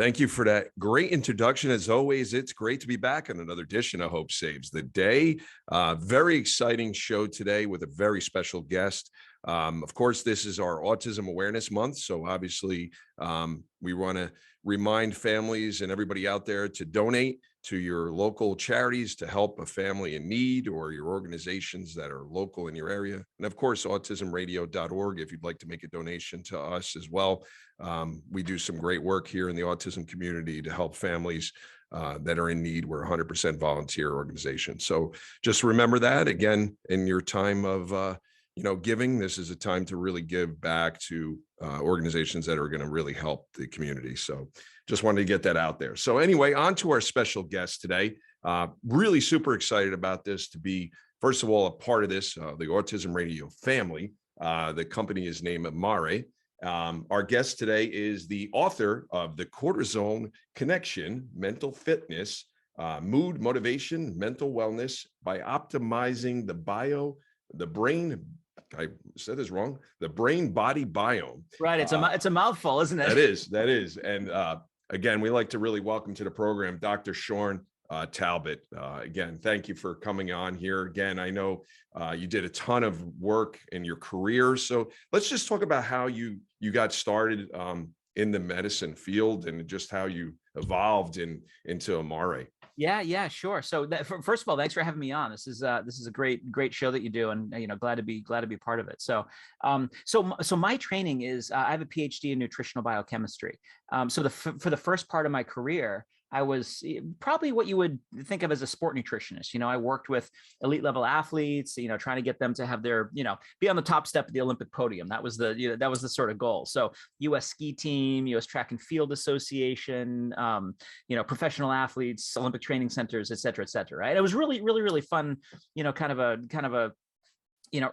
Thank you for that great introduction. As always, it's great to be back on another edition of Hope Saves the Day. Very exciting show today with a very special guest. Of course, this is our Autism Awareness Month. So obviously, we want to remind families and everybody out there to donate to your local charities to help a family in need or your organizations that are local in your area. And of course, autismradio.org if you'd like to make a donation to us as well. We do some great work here in the autism community to help families that are in need. We're 100% volunteer organization. So just remember that again, in your time of giving, this is a time to really give back to organizations that are going to really help the community. So just wanted to get that out there. So anyway, on to our special guest today. Really super excited about this to be, first of all, a part of this, the Autism Radio family. The company is named Amare. Our guest today is the author of The Cortisone Connection, Mental Fitness, Mood, Motivation, Mental Wellness by Optimizing the Brain. I said this wrong. The brain-body biome. Right. It's a mouthful, isn't it? That is. And again, we like to really welcome to the program, Dr. Shawn Talbott. Again, thank you for coming on here. Again, I know you did a ton of work in your career. So let's just talk about how you got started in the medicine field and just how you evolved into Amare. Yeah, sure. So first of all, thanks for having me on. This is a great show that you do, and glad to be part of it. So so my training is I have a PhD in nutritional biochemistry. So for the first part of my career, I was probably what you would think of as a sport nutritionist. I worked with elite level athletes, trying to get them to have their, be on the top step of the Olympic podium. That was the sort of goal. So U.S. ski team, U.S. Track and Field Association, professional athletes, Olympic training centers, et cetera, right? It was really, really, really fun, kind of a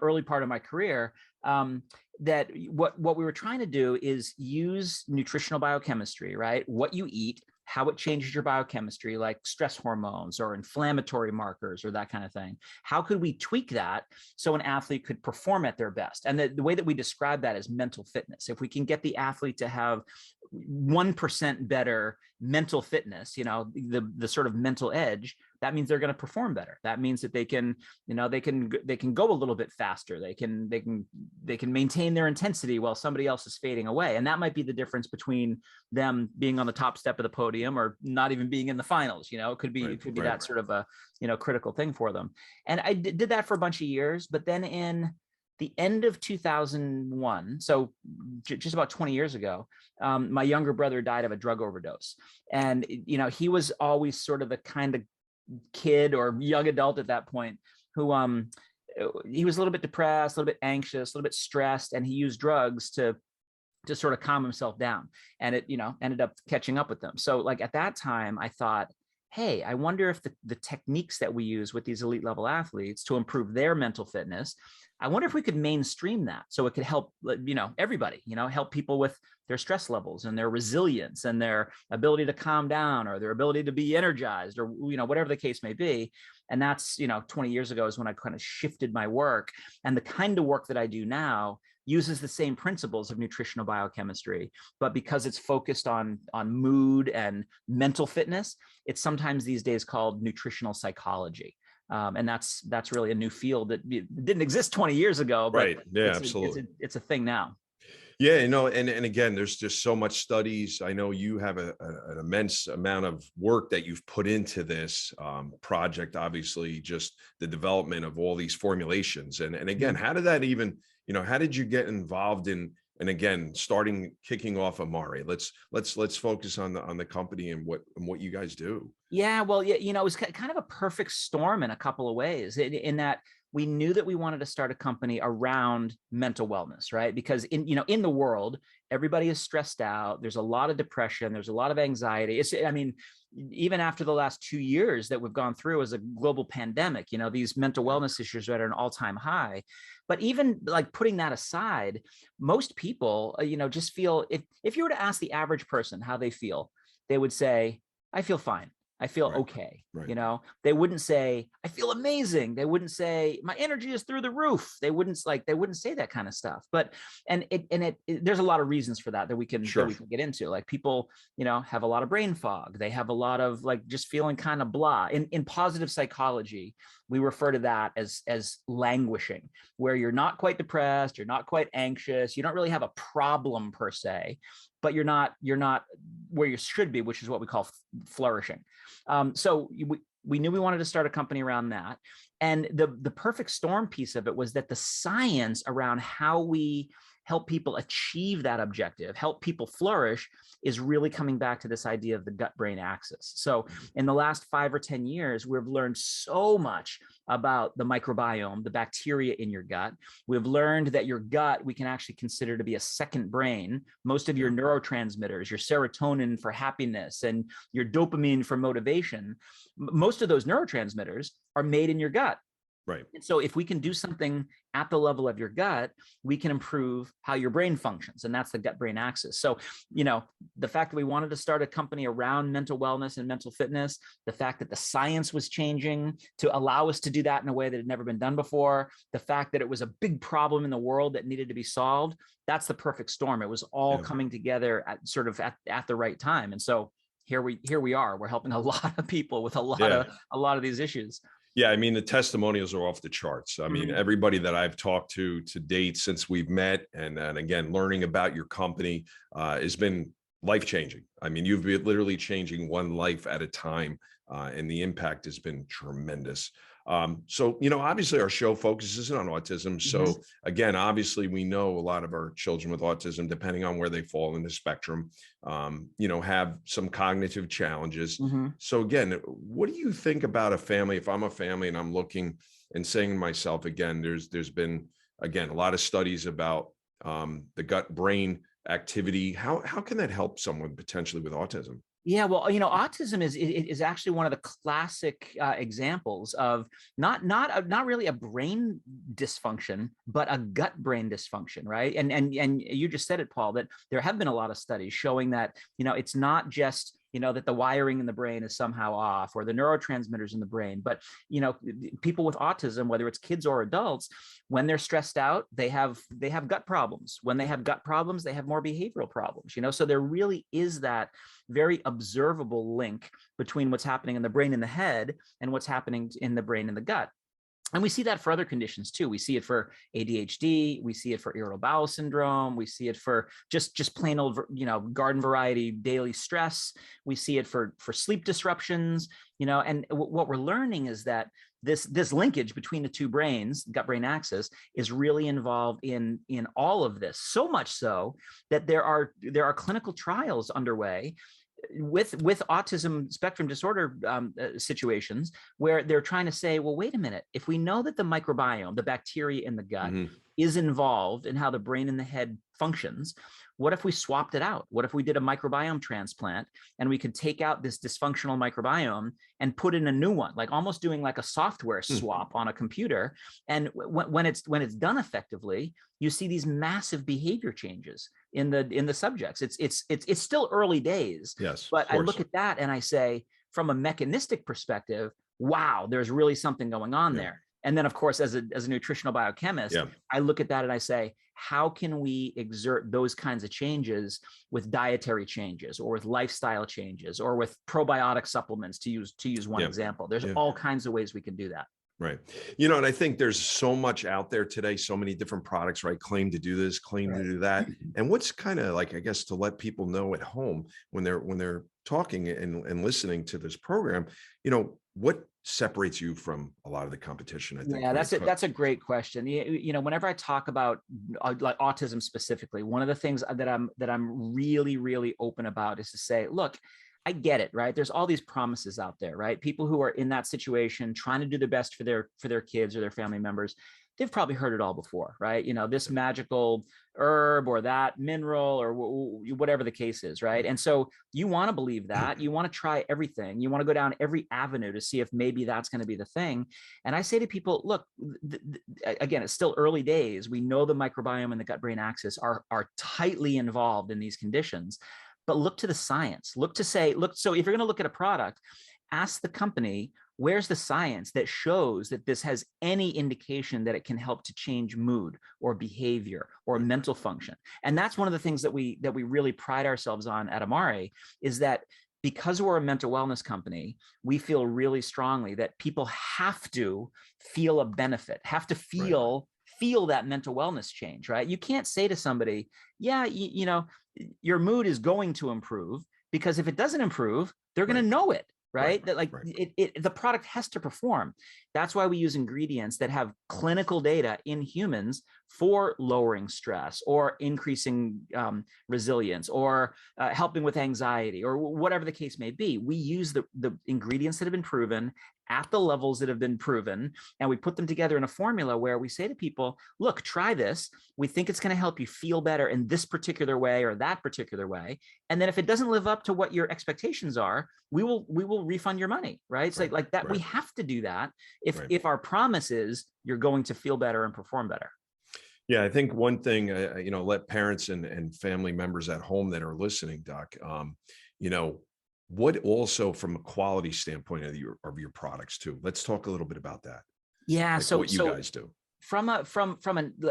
early part of my career. That what we were trying to do is use nutritional biochemistry, right? What you eat, how it changes your biochemistry, like stress hormones or inflammatory markers or that kind of thing. How could we tweak that so an athlete could perform at their best? And the way that we describe that is mental fitness. If we can get the athlete to have 1% better mental fitness, the sort of mental edge, that means they're going to perform better. That means that they can go a little bit faster. They can maintain their intensity while somebody else is fading away. And that might be the difference between them being on the top step of the podium or not even being in the finals. It could be that sort of a, critical thing for them. And I did that for a bunch of years, but then in the end of 2001, so just about 20 years ago, my younger brother died of a drug overdose. And, he was always sort of the kind of kid or young adult at that point who he was a little bit depressed, a little bit anxious, a little bit stressed, and he used drugs to sort of calm himself down. And it, ended up catching up with them. So like at that time, I thought, hey, I wonder if the techniques that we use with these elite level athletes to improve their mental fitness, I wonder if we could mainstream that so it could help, everybody, help people with their stress levels and their resilience and their ability to calm down or their ability to be energized or, whatever the case may be. And that's, 20 years ago is when I kind of shifted my work, and the kind of work that I do now uses the same principles of nutritional biochemistry, but because it's focused on mood and mental fitness, it's sometimes these days called nutritional psychology. And that's really a new field that didn't exist 20 years ago, but right. Yeah, absolutely. It's a thing now. Yeah, and again, there's just so much studies. I know you have an immense amount of work that you've put into this project, obviously, just the development of all these formulations. And again, how did that even, how did you get involved in, and again, kicking off Amare? Let's focus on the company and what you guys do. Yeah, well, it was kind of a perfect storm in a couple of ways in that we knew that we wanted to start a company around mental wellness, right? Because in the world, everybody is stressed out. There's a lot of depression. There's a lot of anxiety. Even after the last 2 years that we've gone through as a global pandemic, these mental wellness issues are at an all-time high. But even like putting that aside, most people, just feel if you were to ask the average person how they feel, they would say, I feel fine. I feel Right. okay. Right. You know, they wouldn't say, I feel amazing. They wouldn't say my energy is through the roof. They wouldn't say that kind of stuff. But, there's a lot of reasons for that we can Sure. get into. Like people, have a lot of brain fog. They have a lot of like just feeling kind of blah. In positive psychology, we refer to that as languishing, where you're not quite depressed, you're not quite anxious, you don't really have a problem per se, but you're not where you should be, which is what we call flourishing. So we knew we wanted to start a company around that. And the perfect storm piece of it was that the science around how we help people achieve that objective, help people flourish, is really coming back to this idea of the gut-brain axis. So in the last 5 or 10 years, we've learned so much about the microbiome, the bacteria in your gut. We've learned that your gut, we can actually consider to be a second brain. Most of your neurotransmitters, your serotonin for happiness and your dopamine for motivation, most of those neurotransmitters are made in your gut. Right. And so if we can do something at the level of your gut, we can improve how your brain functions. And that's the gut-brain axis. So, the fact that we wanted to start a company around mental wellness and mental fitness, the fact that the science was changing to allow us to do that in a way that had never been done before, the fact that it was a big problem in the world that needed to be solved, that's the perfect storm. It was all coming together at the right time. And so here we are. We're helping a lot of people with a lot of these issues. Yeah, I mean, the testimonials are off the charts. I mean, everybody that I've talked to date since we've met, and again, learning about your company has been life-changing. I mean, you've been literally changing one life at a time, and the impact has been tremendous. So, obviously our show focuses on autism. So again, obviously we know a lot of our children with autism, depending on where they fall in the spectrum, have some cognitive challenges. So again, what do you think about a family? If I'm a family and I'm looking and saying to myself, again, there's been, again, a lot of studies about the gut brain activity. How can that help someone potentially with autism? Yeah, well, autism is actually one of the classic examples of not really a brain dysfunction, but a gut brain dysfunction, right? And you just said it, Paul, that there have been a lot of studies showing that it's not just that the wiring in the brain is somehow off or the neurotransmitters in the brain, but people with autism, whether it's kids or adults, when they're stressed out, they have gut problems. When they have gut problems, they have more behavioral problems. So there really is that very observable link between what's happening in the brain in the head and what's happening in the brain in the gut. And we see that for other conditions too. We see it for ADHD. We see it for irritable bowel syndrome. We see it for just plain old, garden variety daily stress. We see it for sleep disruptions. And what we're learning is that this linkage between the two brains, gut-brain axis, is really involved in all of this. So much so that there are clinical trials underway with autism spectrum disorder situations where they're trying to say, well, wait a minute, if we know that the microbiome, the bacteria in the gut, is involved in how the brain and the head functions, what if we swapped it out? What if we did a microbiome transplant and we could take out this dysfunctional microbiome and put in a new one, like almost doing like a software swap on a computer? And when it's done effectively, you see these massive behavior changes in the subjects. It's still early days, Yes, but I look at that and I say, from a mechanistic perspective, wow, there's really something going on there. And then, of course, as a nutritional biochemist, I look at that and I say, how can we exert those kinds of changes with dietary changes or with lifestyle changes or with probiotic supplements, to use one example? There's all kinds of ways we can do that. Right. And I think there's so much out there today, so many different products, right? Claim to do this, claim to do that. And what's kind of like, I guess, to let people know at home when they're talking and listening to this program, what separates you from a lot of the competition? I think. Yeah, that's a great question. Whenever I talk about like autism specifically, one of the things that I'm really, really open about is to say, look, I get it, right? There's all these promises out there, right? People who are in that situation trying to do their best for their kids or their family members, they've probably heard it all before, right? This magical herb or that mineral or whatever the case is, right? And so you want to believe that, you want to try everything, you want to go down every avenue to see if maybe that's going to be the thing. And I say to people, look, again, it's still early days. We know the microbiome and the gut-brain axis are tightly involved in these conditions. But look to the science. So if you're going to look at a product, ask the company, where's the science that shows that this has any indication that it can help to change mood or behavior or mental function? And that's one of the things that we really pride ourselves on at Amare, is that because we're a mental wellness company, we feel really strongly that people have to feel a benefit, have to feel that mental wellness change, right? You can't say to somebody, yeah, you know, your mood is going to improve, because if it doesn't improve, they're going to know it. Right? That like the product has to perform. That's why we use ingredients that have clinical data in humans for lowering stress or increasing resilience or helping with anxiety or whatever the case may be. We use the ingredients that have been proven at the levels that have been proven, and we put them together in a formula where we say to people, look, try this. We think it's going to help you feel better in this particular way or that particular way. And then if it doesn't live up to what your expectations are, we will refund your money, right? It's like that. We have to do that if our promise is you're going to feel better and perform better. Yeah, I think one thing, you know, let parents and family members at home that are listening, Doc, you know, what also from a quality standpoint of your products too. Let's talk a little bit about that. Yeah. Like what you guys do. From a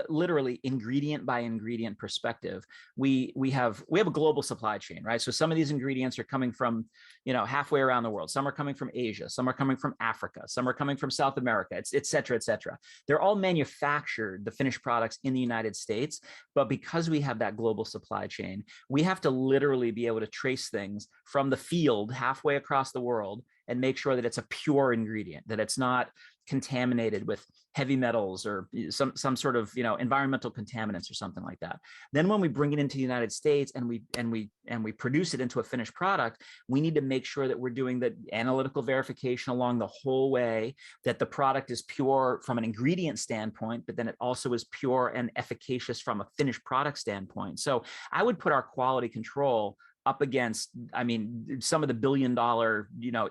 literally ingredient by ingredient perspective, we have a global supply chain, right? So some of these ingredients are coming from, you know, halfway around the world. Some are coming from Asia, some are coming from Africa, some are coming from South America, et cetera, et cetera. They're all manufactured, the finished products, in the United States. But because we have that global supply chain, we have to literally be able to trace things from the field halfway across the world and make sure that it's a pure ingredient, that it's not contaminated with heavy metals or some sort of, you know, environmental contaminants or something like that. Then when we bring it into the United States and we produce it into a finished product, we need to make sure that we're doing the analytical verification along the whole way, that the product is pure from an ingredient standpoint, but then it also is pure and efficacious from a finished product standpoint. So I would put our quality control up against, I mean, some of the billion-dollar, you know,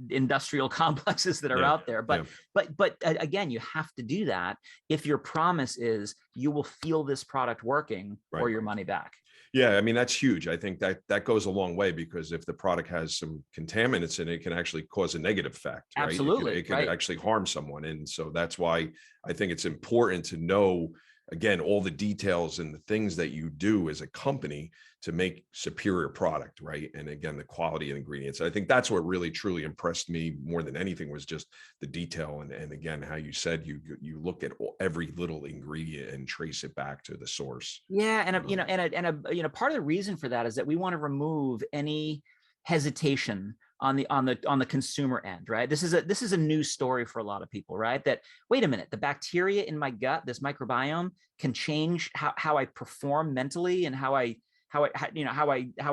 industrial complexes that are out there. But again, you have to do that if your promise is you will feel this product working or your money back. Yeah, I mean, that's huge. I think that goes a long way, because if the product has some contaminants in it, it can actually cause a negative effect. Right? Absolutely, it can actually harm someone, and so that's why I think it's important to know, again, all the details and the things that you do as a company to make superior product, right? And again, the quality of ingredients. I think that's what really truly impressed me more than anything, was just the detail. And again, how you said you look at every little ingredient and trace it back to the source. Yeah, and part of the reason for that is that we want to remove any hesitation on the consumer end, right? This is a new story for a lot of people, right? That, wait a minute, the bacteria in my gut, this microbiome, can change how I perform mentally and how I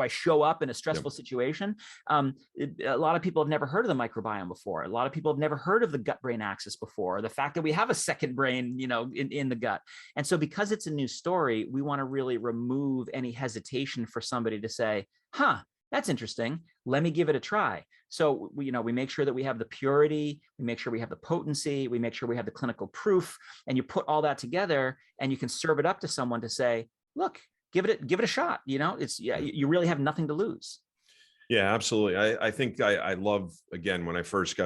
show up in a stressful situation. A lot of people have never heard of the microbiome before. A lot of people have never heard of the gut-brain axis before, the fact that we have a second brain, you know, in the gut. And so because it's a new story, we want to really remove any hesitation for somebody to say, huh, that's interesting, let me give it a try. So we make sure that we have the purity, we make sure we have the potency, we make sure we have the clinical proof, and you put all that together and you can serve it up to someone to say, look, give it a shot. You know, you really have nothing to lose. Yeah, absolutely. I think I love, again, when I first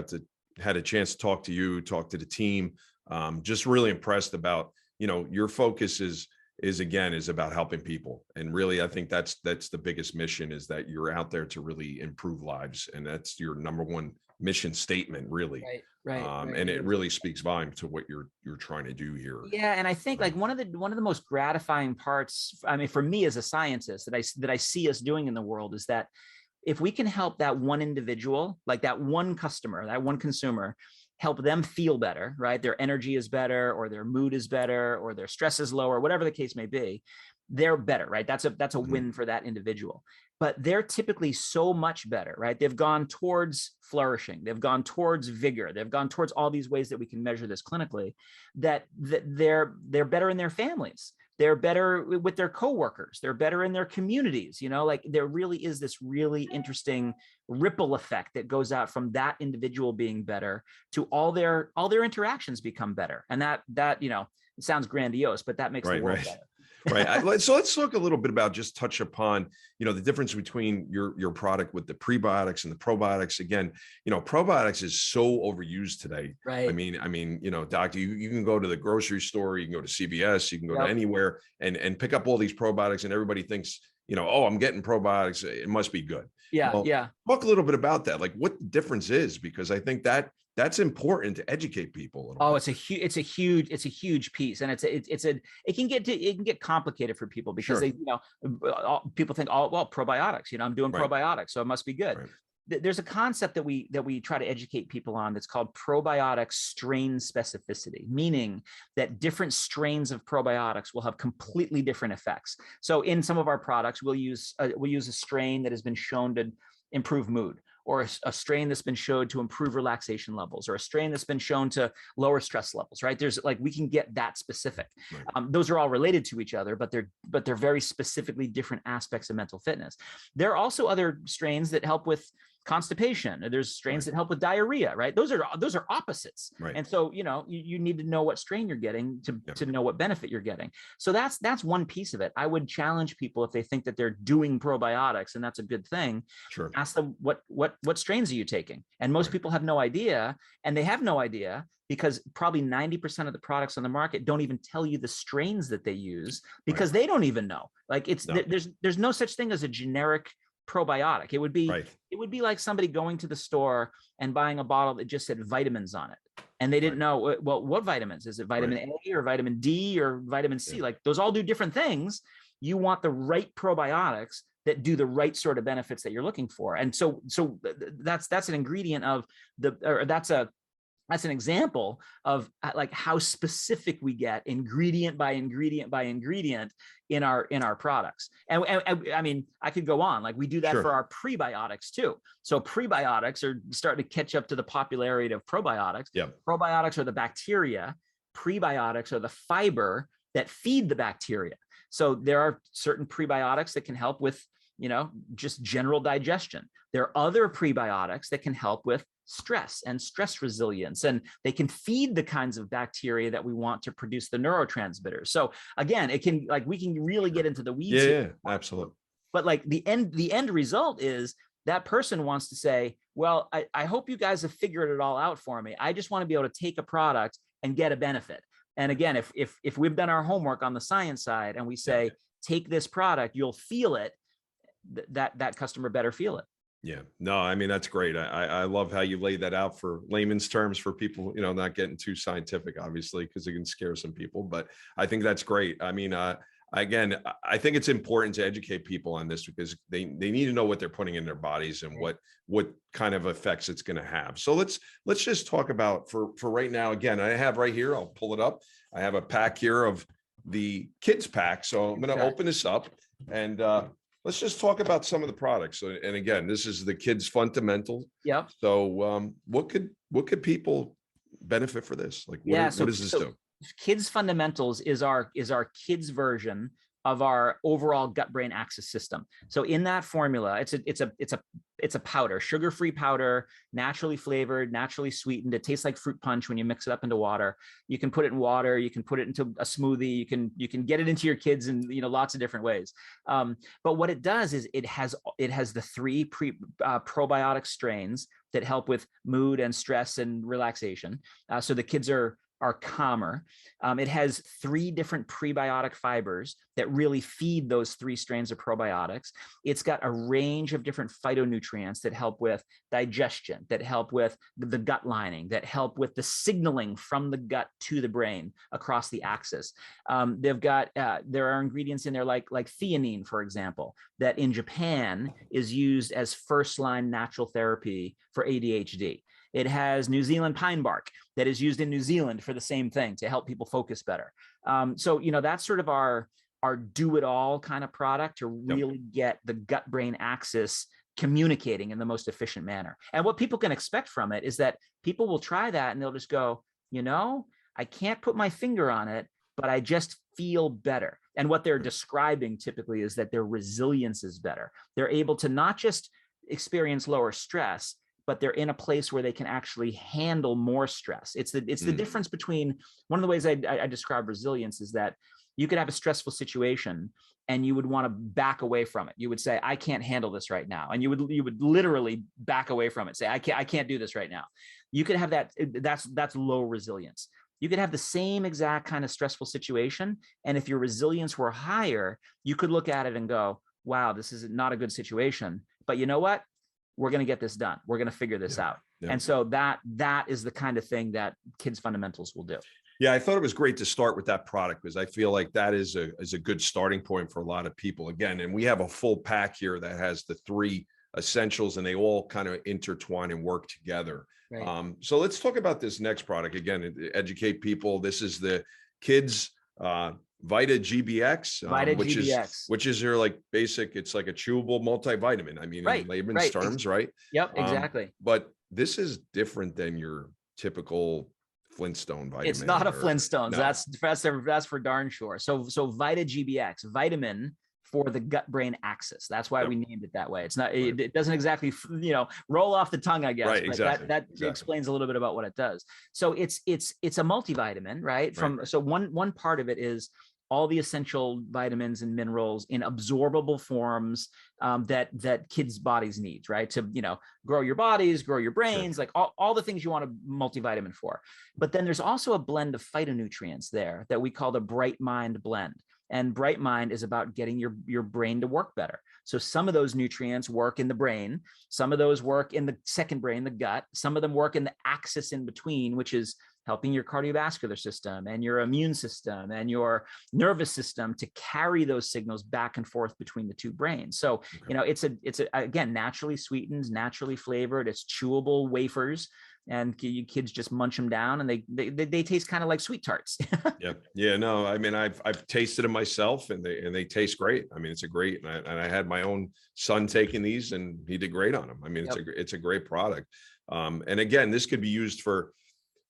had a chance to talk to you, talk to the team, just really impressed about, you know, your focus is about helping people. And really, I think that's the biggest mission, is that you're out there to really improve lives. And that's your number one mission statement, really. Right. And it really speaks volume to what you're trying to do here. Yeah. And I think like one of the most gratifying parts, I mean, for me as a scientist, that I see us doing in the world, is that if we can help that one individual, like that one customer, that one consumer, help them feel better, right? Their energy is better, or their mood is better, or their stress is lower, whatever the case may be, they're better, right? That's a win for that individual. But they're typically so much better, right? They've gone towards flourishing, they've gone towards vigor, they've gone towards all these ways that we can measure this clinically, that they're better in their families. They're better with their coworkers. They're better in their communities. You know, like there really is this really interesting ripple effect that goes out from that individual being better to all their interactions become better. And that, you know, it sounds grandiose, but that makes the world better. Right. So let's talk a little bit about, just touch upon, the difference between your product with the prebiotics and the probiotics. Again, probiotics is so overused today. Right. Doctor, you can go to the grocery store, you can go to CVS, you can go to Yep. anywhere and pick up all these probiotics, and everybody thinks, oh, I'm getting probiotics, it must be good. Yeah. Well, Yeah. talk a little bit about that, like what the difference is, because I think that's important to educate people a little Oh, bit. it's a huge piece, and it can get complicated for people because Sure. people think, oh, well, probiotics, I'm doing Right. probiotics, so it must be good. Right. There's a concept that we try to educate people on that's called probiotic strain specificity, meaning that different strains of probiotics will have completely different effects. So in some of our products, we'll use a strain that has been shown to improve mood, or a strain that's been shown to improve relaxation levels, or a strain that's been shown to lower stress levels, right? There's we can get that specific. Right. Those are all related to each other, but they're very specifically different aspects of mental fitness. There are also other strains that help with constipation. There's strains that help with diarrhea, right? Those are opposites. Right. And so, you need to know what strain you're getting to know what benefit you're getting. So that's one piece of it. I would challenge people, if they think that they're doing probiotics and that's a good thing, Sure. ask them what strains are you taking? And most people have no idea, and they have no idea because probably 90% of the products on the market don't even tell you the strains that they use, because they don't even know. Like there's no such thing as a generic probiotic. It would be like somebody going to the store and buying a bottle that just said vitamins on it, and they didn't know, well, what vitamins is it? Vitamin A or vitamin D or vitamin C? Like those all do different things. You want the right probiotics that do the right sort of benefits that you're looking for. And so that's an ingredient of that's an example of like how specific we get ingredient by ingredient by ingredient in our products. And I mean, I could go on, like we do that for our prebiotics too. So prebiotics are starting to catch up to the popularity of probiotics. Probiotics are the bacteria. Prebiotics are the fiber that feed the bacteria. So there are certain prebiotics that can help with, just general digestion. There are other prebiotics that can help with stress and stress resilience, and they can feed the kinds of bacteria that we want to produce the neurotransmitters. So again, it can, like, we can really get into the weeds. Yeah, absolutely. But like the end result is that person wants to say, well, I hope you guys have figured it all out for me. I just want to be able to take a product and get a benefit. And again, if we've done our homework on the science side and we say, take this product, you'll feel it, that customer better feel it. Yeah, no, I mean, that's great. I love how you laid that out for layman's terms for people, not getting too scientific, obviously, because it can scare some people, but I think that's great. I mean, again, I think it's important to educate people on this because they need to know what they're putting in their bodies and what kind of effects it's going to have. So let's just talk about for right now. Again, I have right here, I'll pull it up. I have a pack here of the kids pack. So I'm going to open this up and, let's just talk about some of the products. And again, this is the kids fundamental. Yep. So what could people benefit for this? Like, what does this do? Kids fundamentals is our kids version of our overall gut-brain axis system. So in that formula, it's a powder, sugar-free powder, naturally flavored, naturally sweetened. It tastes like fruit punch when you mix it up into water. You can put it in water. You can put it into a smoothie. You can get it into your kids in lots of different ways. But what it does is it has the three probiotic strains that help with mood and stress and relaxation. So the kids are calmer. It has 3 different prebiotic fibers that really feed those 3 strains of probiotics. It's got a range of different phytonutrients that help with digestion, that help with the gut lining, that help with the signaling from the gut to the brain across the axis. They've got, there are ingredients in there like theanine, for example, that in Japan is used as first-line natural therapy for ADHD. It has New Zealand pine bark that is used in New Zealand for the same thing, to help people focus better. So, that's sort of our do-it-all kind of product to really get the gut-brain axis communicating in the most efficient manner. And what people can expect from it is that people will try that and they'll just go, I can't put my finger on it, but I just feel better. And what they're describing typically is that their resilience is better. They're able to not just experience lower stress, but they're in a place where they can actually handle more stress. It's the difference between, one of the ways I describe resilience is that, You could have a stressful situation and you would want to back away from it. You would say, I can't handle this right now. And you would literally back away from it. Say, I can't do this right now. You could have that. That's low resilience. You could have the same exact kind of stressful situation. And if your resilience were higher, you could look at it and go, wow, this is not a good situation. But you know what? We're going to get this done. We're going to figure this out. Yeah. And so that is the kind of thing that Kids Fundamentals will do. Yeah, I thought it was great to start with that product because I feel like that is a good starting point for a lot of people. Again, and we have a full pack here that has the 3 essentials and they all kind of intertwine and work together. Right. So let's talk about this next product. Again, educate people. This is the Kids VitaGBX, which is your like basic, it's like a chewable multivitamin. I mean, in layman's terms, right? Yep, exactly. But this is different than your typical Flintstone vitamin. It's not a Flintstones. No. That's for darn sure. So VitaGBX, vitamin for the gut-brain axis. That's why we named it that way. It's not. Right. It doesn't exactly, roll off the tongue, I guess. Right. But exactly. That explains a little bit about what it does. So it's a multivitamin, right? So one part of it is all the essential vitamins and minerals in absorbable forms that kids' bodies need, right? To, grow your bodies, grow your brains, like all the things you want a multivitamin for. But then there's also a blend of phytonutrients there that we call the Bright Mind blend. And Bright Mind is about getting your brain to work better. So some of those nutrients work in the brain, some of those work in the second brain, the gut, some of them work in the axis in between, which is helping your cardiovascular system and your immune system and your nervous system to carry those signals back and forth between the 2 brains. So, it's again, naturally sweetened, naturally flavored, it's chewable wafers. And you kids just munch them down, and they taste kind of like sweet tarts. Yep. Yeah. No. I mean, I've tasted them myself, and they taste great. I mean, it's a great. And I had my own son taking these, and he did great on them. I mean, it's a great product. And again, this could be used for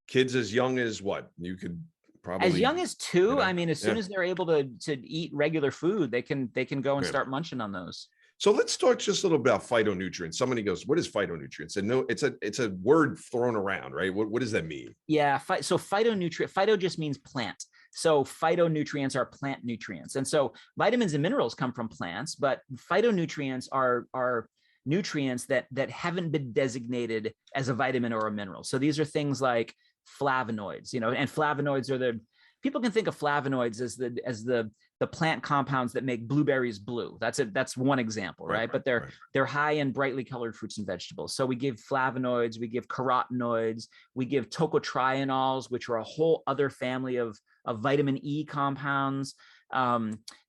kids as young as what? You could probably as young as 2. I mean, as soon as they're able to eat regular food, they can go and start munching on those. So let's talk just a little about phytonutrients. Somebody goes, what is phytonutrients? And no, it's a word thrown around, right? What does that mean? Yeah. So phyto just means plant. So phytonutrients are plant nutrients. And so vitamins and minerals come from plants, but phytonutrients are nutrients that haven't been designated as a vitamin or a mineral. So these are things like flavonoids, and flavonoids are people can think of flavonoids as the plant compounds that make blueberries blue. That's one example, right? But they're high in brightly colored fruits and vegetables. So we give flavonoids, we give carotenoids, we give tocotrienols, which are a whole other family of vitamin E compounds.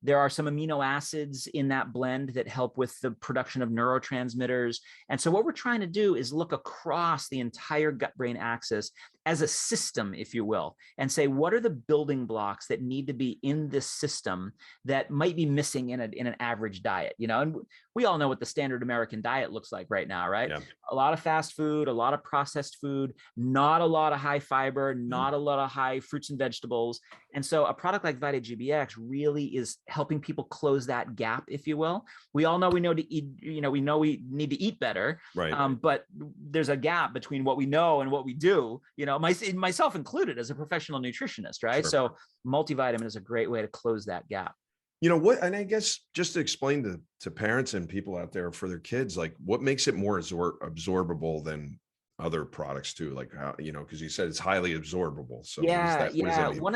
There are some amino acids in that blend that help with the production of neurotransmitters. And so what we're trying to do is look across the entire gut-brain axis as a system, if you will, and say, what are the building blocks that need to be in this system that might be missing in an average diet? And we all know what the standard American diet looks like right now, right? Yeah. A lot of fast food, a lot of processed food, not a lot of high fiber, not a lot of high fruits and vegetables. And so a product like VitaGBX really is helping people close that gap, if you will. We all know we know to eat, we know we need to eat better, right? But there's a gap between what we know and what we do, myself included as a professional nutritionist, right? Sure. So multivitamin is a great way to close that gap. And I guess just to explain to parents and people out there for their kids, like what makes it more absorbable than other products too, like how, because you said it's highly absorbable. So what does that mean? One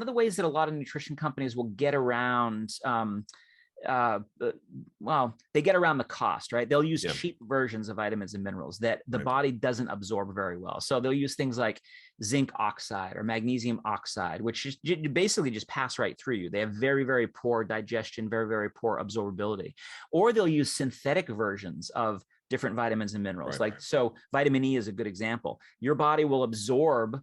of the ways that a lot of nutrition companies will get around they get around the cost, right? They'll use cheap versions of vitamins and minerals that the body doesn't absorb very well. So they'll use things like zinc oxide or magnesium oxide, which basically just pass right through you. They have very, very poor digestion, very, very poor absorbability. Or they'll use synthetic versions of different vitamins and minerals. So vitamin E is a good example. Your body will absorb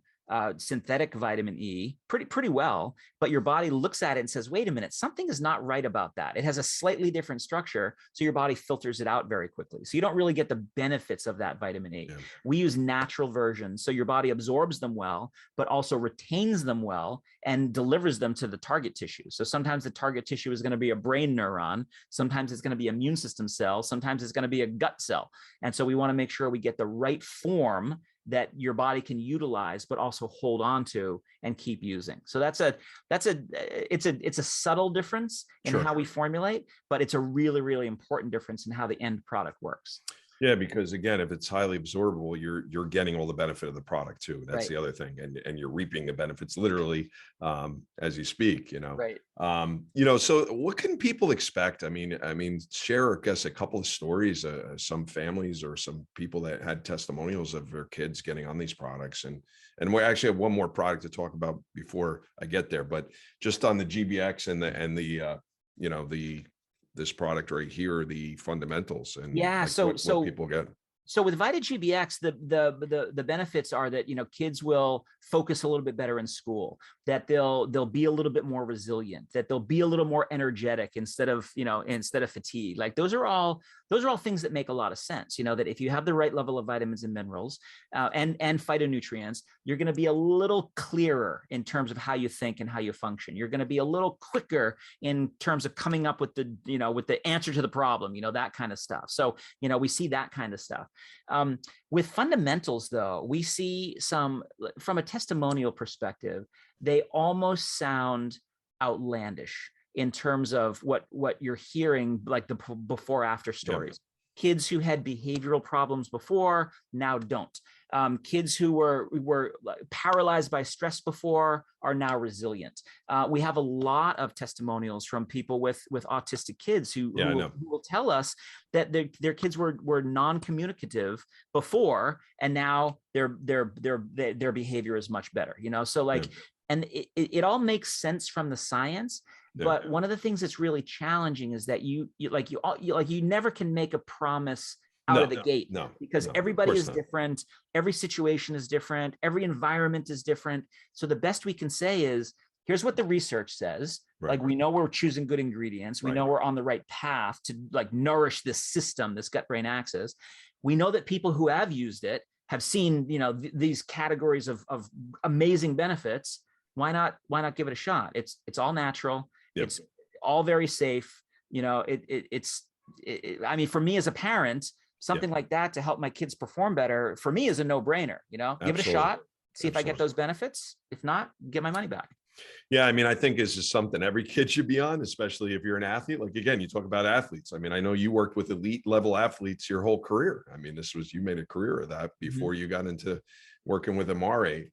synthetic vitamin E pretty well, but your body looks at it and says, wait a minute, something is not right about that. It has a slightly different structure. So your body filters it out very quickly. So you don't really get the benefits of that vitamin E. Yeah. We use natural versions. So your body absorbs them well, but also retains them well and delivers them to the target tissue. So sometimes the target tissue is going to be a brain neuron. Sometimes it's going to be immune system cell. Sometimes it's going to be a gut cell. And so we want to make sure we get the right form that your body can utilize, but also hold on to and keep using. So it's a subtle difference in Sure. how we formulate, but it's a really, really important difference in how the end product works. Yeah, because again, if it's highly absorbable, you're getting all the benefit of the product too. That's Right. the other thing, and you're reaping the benefits literally as you speak. Right. So what can people expect? I mean, share, I guess, a couple of stories. Some families or some people that had testimonials of their kids getting on these products, and we actually have one more product to talk about before I get there. But just on the GBX and the this product right here, the fundamentals, and Yeah. like what people get. So with VitaGBX, the benefits are that, kids will focus a little bit better in school, that they'll be a little bit more resilient, that they'll be a little more energetic instead of fatigue. Like those are all things that make a lot of sense. That if you have the right level of vitamins and minerals and phytonutrients, you're going to be a little clearer in terms of how you think and how you function. You're going to be a little quicker in terms of coming up with the answer to the problem, that kind of stuff. So, we see that kind of stuff. With fundamentals, though, we see some, from a testimonial perspective, they almost sound outlandish in terms of what you're hearing, like the before after stories. Yeah. Kids who had behavioral problems before now don't. Kids who were paralyzed by stress before are now resilient. We have a lot of testimonials from people with autistic kids who will tell us that their kids were non-communicative before, and now their behavior is much better. So like, and it all makes sense from the science. But one of the things that's really challenging is that you never can make a promise out of the gate, because everybody is different. Every situation is different. Every environment is different. So the best we can say is, here's what the research says. Right. Like, we know we're choosing good ingredients. We know we're on the right path to like nourish this system, this gut-brain axis. We know that people who have used it have seen, these categories of amazing benefits. Why not give it a shot? It's all natural. Yep. It's all very safe. I mean, for me as a parent, something like that to help my kids perform better, for me, is a no-brainer. Give it a shot, see if I get those benefits. If not, get my money back. Yeah, I mean, I think this is something every kid should be on, especially if you're an athlete. Like, again, you talk about athletes. I mean, I know you worked with elite level athletes your whole career. I mean, you made a career of that before you got into working with Amare.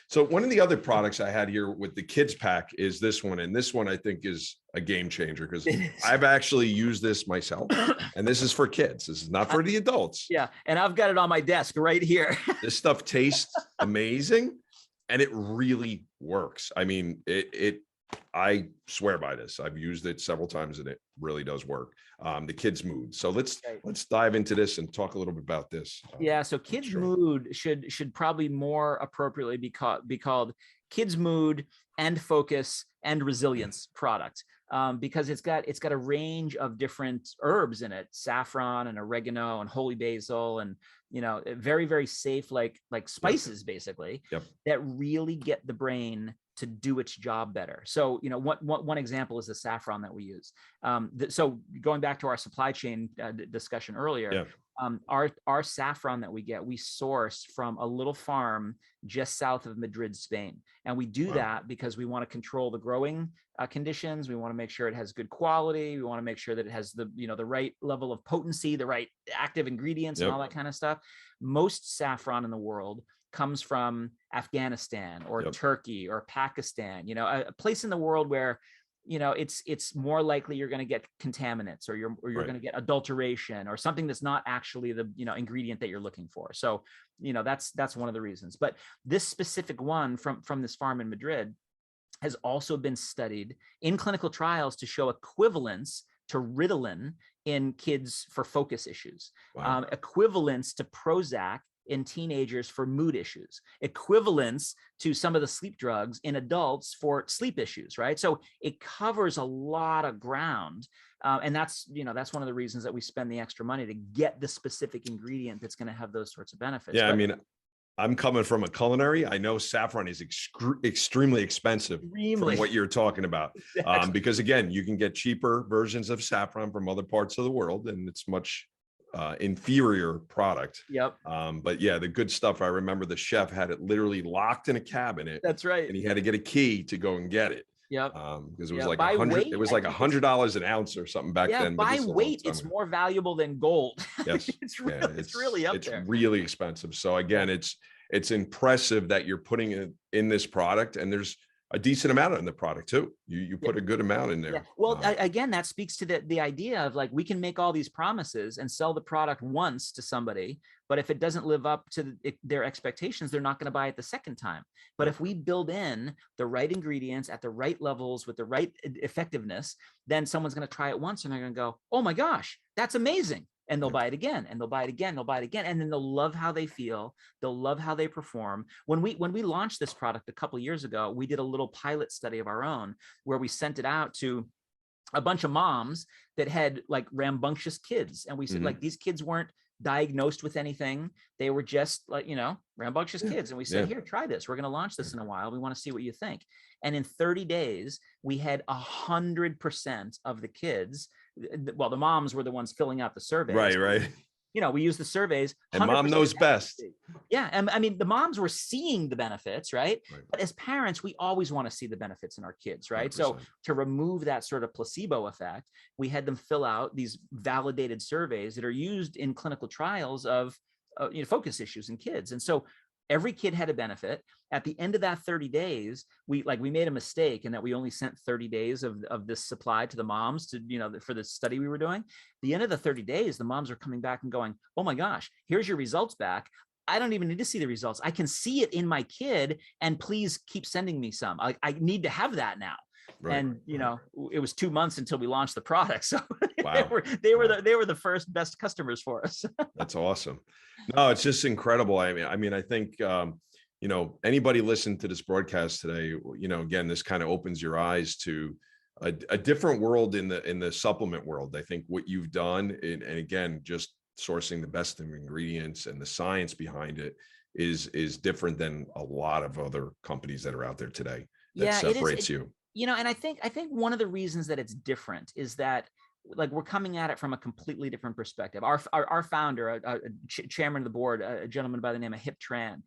So one of the other products I had here with the kids pack is this one. And this one I think is a game changer, because I've actually used this myself, and this is for kids. This is not for the adults. Yeah. And I've got it on my desk right here. This stuff tastes amazing, and it really works. I mean, I swear by this. I've used it several times, and it really does work. The kids' mood. So let's dive into this and talk a little bit about this. Yeah. So kids' mood should probably more appropriately be called kids' mood and focus and resilience product, because it's got a range of different herbs in it: saffron and oregano and holy basil, and very, very safe, like spices, basically, that really get the brain to do its job better. So, one example is the saffron that we use. So going back to our supply chain discussion earlier, our saffron that we get, we source from a little farm just south of Madrid, Spain. And we do that because we want to control the growing conditions. We want to make sure it has good quality. We want to make sure that it has the right level of potency, the right active ingredients, and all that kind of stuff. Most saffron in the world comes from Afghanistan or Turkey or Pakistan, a place in the world where, it's more likely you're going to get contaminants, or you're going to get adulteration, or something that's not actually the, ingredient that you're looking for. So, that's one of the reasons. But this specific one from this farm in Madrid has also been studied in clinical trials to show equivalence to Ritalin in kids for focus issues, equivalence to Prozac in teenagers for mood issues, equivalence to some of the sleep drugs in adults for sleep issues, right? So it covers a lot of ground. And that's one of the reasons that we spend the extra money to get the specific ingredient that's going to have those sorts of benefits. Yeah, I mean, I'm coming from a culinary. I know saffron is extremely expensive from what you're talking about. Exactly. Because again, you can get cheaper versions of saffron from other parts of the world, and it's much inferior product. Yep. But yeah, the good stuff. I remember the chef had it literally locked in a cabinet, That's right. and he had to get a key to go and get it. Yep. Because it was Yep. like By weight, it was I like think it's, $100 an ounce or something back yeah, then. But by this is a long weight, time it's ago. more valuable than gold. Yes. It's really up there. It's really expensive. So again, it's impressive that you're putting it in this product, and there's a decent amount in the product too. You put a good amount in there. Yeah. Well, again, that speaks to the idea of like, we can make all these promises and sell the product once to somebody, but if it doesn't live up to their expectations, they're not going to buy it the second time. But if we build in the right ingredients at the right levels with the right effectiveness, then someone's going to try it once and they're going to go, oh my gosh, that's amazing. And they'll buy it again, and they'll buy it again, they'll buy it again, and then they'll love how they feel. They'll love how they perform. When we launched this product a couple of years ago, we did a little pilot study of our own where we sent it out to a bunch of moms that had like rambunctious kids, and we said, like, these kids weren't diagnosed with anything. They were just like, rambunctious kids. And we said, here, try this. We're going to launch this in a while. We want to see what you think. And in 30 days, we had 100% of the kids. Well, the moms were the ones filling out the surveys. Right. We use the surveys. And mom knows best. Yeah. And I mean, the moms were seeing the benefits, right? But as parents, we always want to see the benefits in our kids, right? 100%. So to remove that sort of placebo effect, we had them fill out these validated surveys that are used in clinical trials of focus issues in kids. And so every kid had a benefit. At the end of that 30 days, we made a mistake in that we only sent 30 days of this supply to the moms to, for the study we were doing. The end of the 30 days, the moms are coming back and going, oh my gosh, here's your results back. I don't even need to see the results. I can see it in my kid, and please keep sending me some. I need to have that now. Right. And it was 2 months until we launched the product. So wow. they were the first best customers for us. That's awesome. No, it's just incredible. I mean, I think, anybody listening to this broadcast today, again, this kind of opens your eyes to a different world in the supplement world. I think what you've done, and again, just sourcing the best of ingredients and the science behind it is different than a lot of other companies that are out there today. That separates you. And I think one of the reasons that it's different is that, like, we're coming at it from a completely different perspective. Our founder, chairman of the board, a gentleman by the name of Hip Tran,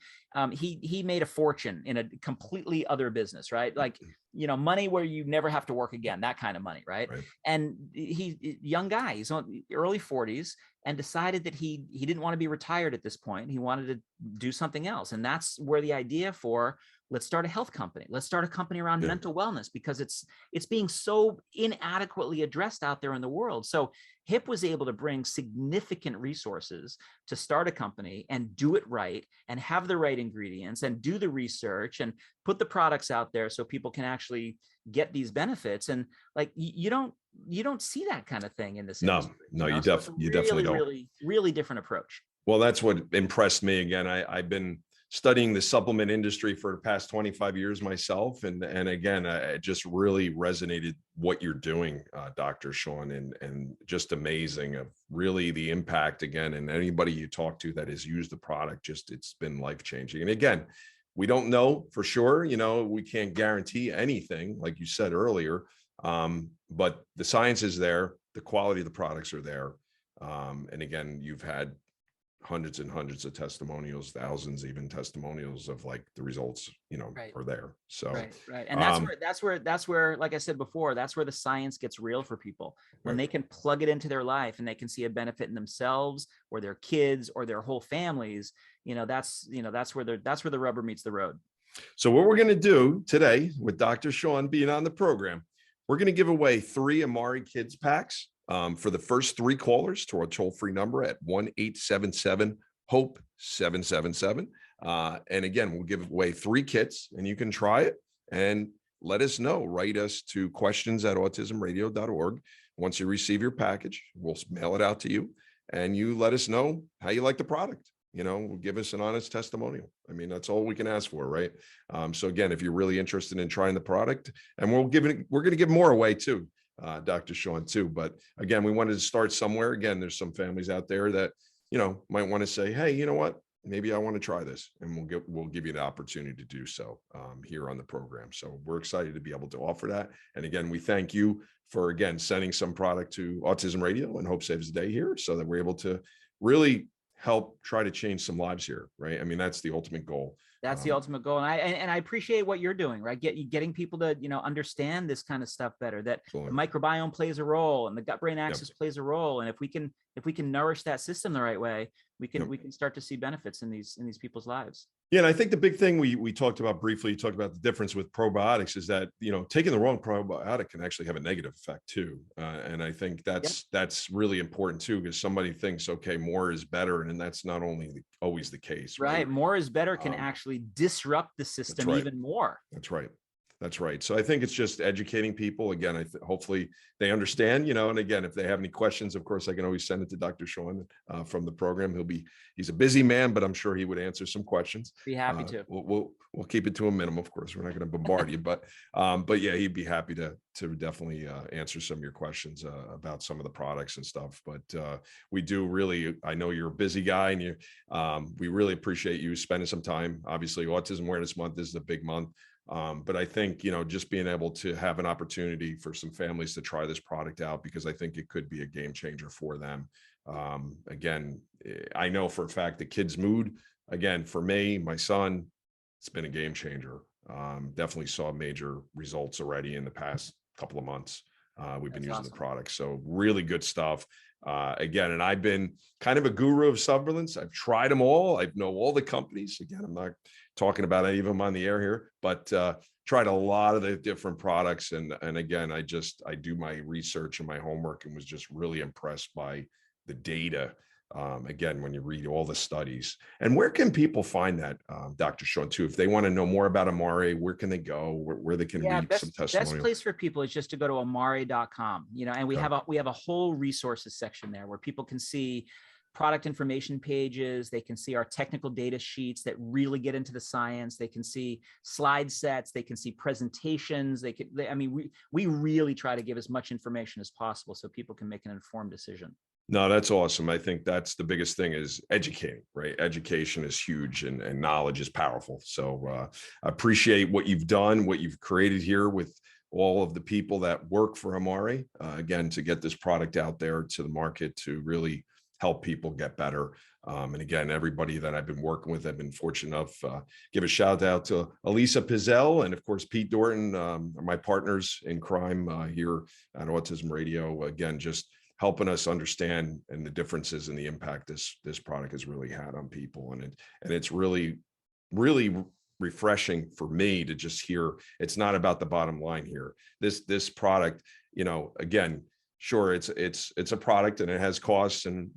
he made a fortune in a completely other business, right? Like, money where you never have to work again, that kind of money, right? And young guy, he's on early 40s, and decided that he didn't want to be retired at this point. He wanted to do something else. And that's where the idea for, let's start a health company. Let's start a company around mental wellness, because it's being so inadequately addressed out there in the world. So HIP was able to bring significant resources to start a company and do it right, and have the right ingredients, and do the research, and put the products out there so people can actually get these benefits. And like, you don't see that kind of thing in this industry. No, you definitely don't. Really different approach. Well, that's what impressed me. Again, I've been studying the supplement industry for the past 25 years myself. And again, it just really resonated what you're doing, Dr. Shawn, and just amazing of really the impact again. And anybody you talk to that has used the product, it's been life-changing. And again, we don't know for sure, we can't guarantee anything, like you said earlier, but the science is there, the quality of the products are there. And again, you've had hundreds and hundreds of testimonials, thousands even testimonials of like the results, are there. So right. And that's where, like I said before, that's where the science gets real for people, when they can plug it into their life and they can see a benefit in themselves or their kids or their whole families. That's where the rubber meets the road. So what we're going to do today with Dr. Shawn being on the program, we're going to give away 3 Amare Kids packs for the first 3 callers to our toll-free number at 1-877-HOPE-777. And again, we'll give away 3 kits, and you can try it and let us know. Write us to questions@autismradio.org. Once you receive your package, we'll mail it out to you, and you let us know how you like the product. Give us an honest testimonial. I mean, that's all we can ask for, right? So again, if you're really interested in trying the product, and we're going to give more away too, Dr. Shawn too. But again, we wanted to start somewhere. Again, there's some families out there that, might want to say, hey, you know what? maybe I want to try this, and we'll give you the opportunity to do so here on the program. So we're excited to be able to offer that. And again, we thank you for, again, sending some product to Autism Radio and Hope Saves the Day here, so that we're able to really help try to change some lives here, right? I mean, that's the ultimate goal. That's the ultimate goal. And I appreciate what you're doing, right? Getting people to, understand this kind of stuff better, that Absolutely. the microbiome plays a role and the gut brain axis Yep. plays a role. And if we can nourish that system the right way, we can start to see benefits in these people's lives. Yeah, and I think the big thing we talked about briefly, you talked about the difference with probiotics, is that, taking the wrong probiotic can actually have a negative effect too. And I think that's really important too, because somebody thinks, okay, more is better, and that's not always the case. Right. More is better can actually disrupt the system even more. That's right. That's right. So I think it's just educating people. Again, hopefully they understand, and again, if they have any questions, of course, I can always send it to Dr. Shawn from the program. He's a busy man, but I'm sure he would answer some questions. Be happy to. We'll keep it to a minimum. Of course, we're not going to bombard you, but yeah, he'd be happy to definitely answer some of your questions about some of the products and stuff. But we do really, I know you're a busy guy, and we really appreciate you spending some time. Obviously, Autism Awareness Month is a big month. But I think, just being able to have an opportunity for some families to try this product out, because I think it could be a game changer for them. Again, I know for a fact the kid's mood, again, for me, my son, it's been a game changer. Definitely saw major results already in the past couple of months. We've been using the product. So really good stuff. Again, and I've been kind of a guru of supplements. I've tried them all. I know all the companies. Again, I'm not talking about any of them on the air here, but tried a lot of the different products. And again, I do my research and my homework, and was just really impressed by the data. Again, when you read all the studies. And where can people find that, Dr. Shawn, too? If they want to know more about Amare, where can they go? Where they can read some testimonials? Best place for people is just to go to amare.com, and we have a whole resources section there where people can see product information pages. They can see our technical data sheets that really get into the science. They can see slide sets. They can see presentations. We really try to give as much information as possible so people can make an informed decision. No, that's awesome. I think that's the biggest thing, is educating, right? Education is huge, and knowledge is powerful. So I appreciate what you've done, what you've created here with all of the people that work for Amare, again, to get this product out there to the market, to really help people get better. And again, everybody that I've been working with, I've been fortunate enough, give a shout out to Elisa Pizzell, and of course, Pete Dorton, my partners in crime here at Autism Radio. Again, just helping us understand and the differences and the impact this product has really had on people. And it's really, really refreshing for me to just hear it's not about the bottom line here. This product, again, sure, it's a product and it has costs, and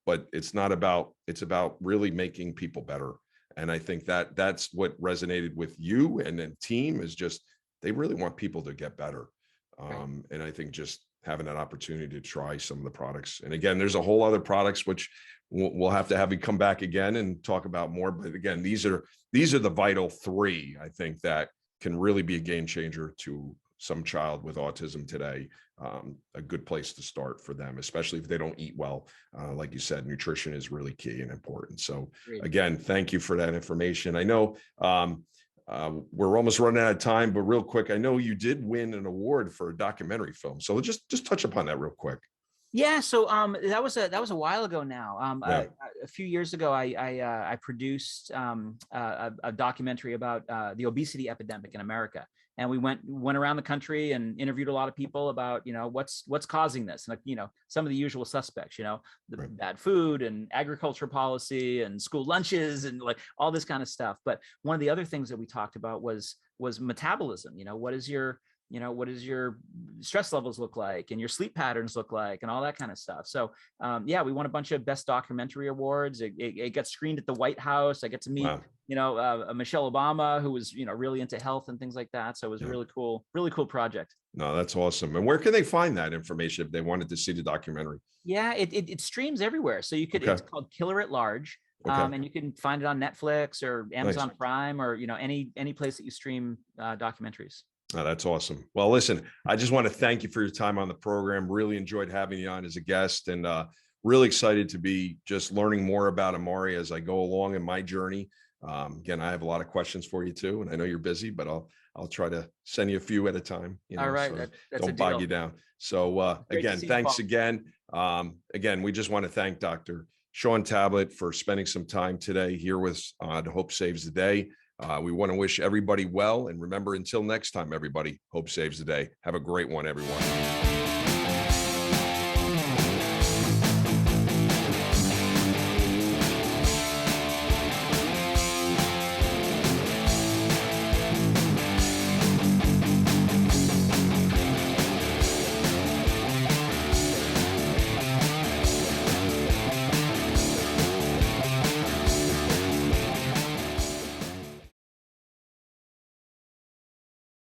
but it's about really making people better. And I think that's what resonated with you and the team, is just, they really want people to get better. And I think just having that opportunity to try some of the products. And again, there's a whole other products, which we'll have to have you come back again and talk about more. But again, these are the vital three, I think, that can really be a game changer to some child with autism today. A good place to start for them, especially if they don't eat well. Like you said, nutrition is really key and important. So again, thank you for that information. I know we're almost running out of time, but real quick, I know you did win an award for a documentary film. So just touch upon that real quick. Yeah, so that was a while ago now. A few years ago, I produced a documentary about the obesity epidemic in America, and we went around the country and interviewed a lot of people about what's causing this, and some of the usual suspects, the bad food and agriculture policy and school lunches and like all this kind of stuff. But one of the other things that we talked about was metabolism. What is your stress levels look like, and your sleep patterns look like, and all that kind of stuff. So we won a bunch of best documentary awards. It got screened at the White House. I get to meet, Michelle Obama, who was, really into health and things like that. So it was a really cool project. No, that's awesome. And where can they find that information if they wanted to see the documentary? Yeah, it streams everywhere. So you could, it's called Killer at Large. And you can find it on Netflix or Amazon Prime, or, any place that you stream documentaries. Oh, that's awesome. Well, listen, I just want to thank you for your time on the program. Really enjoyed having you on as a guest, and really excited to be just learning more about Amare as I go along in my journey. Again, I have a lot of questions for you too, and I know you're busy, but I'll try to send you a few at a time, All right, so that's a don't bog deal. you down. So Great to again, see you, thanks Paul. again. Again, we just want to thank Dr. Shawn Talbott for spending some time today here with the Hope Saves the Day. We want to wish everybody well, and remember, until next time, everybody, Hope Saves the Day. Have a great one, everyone.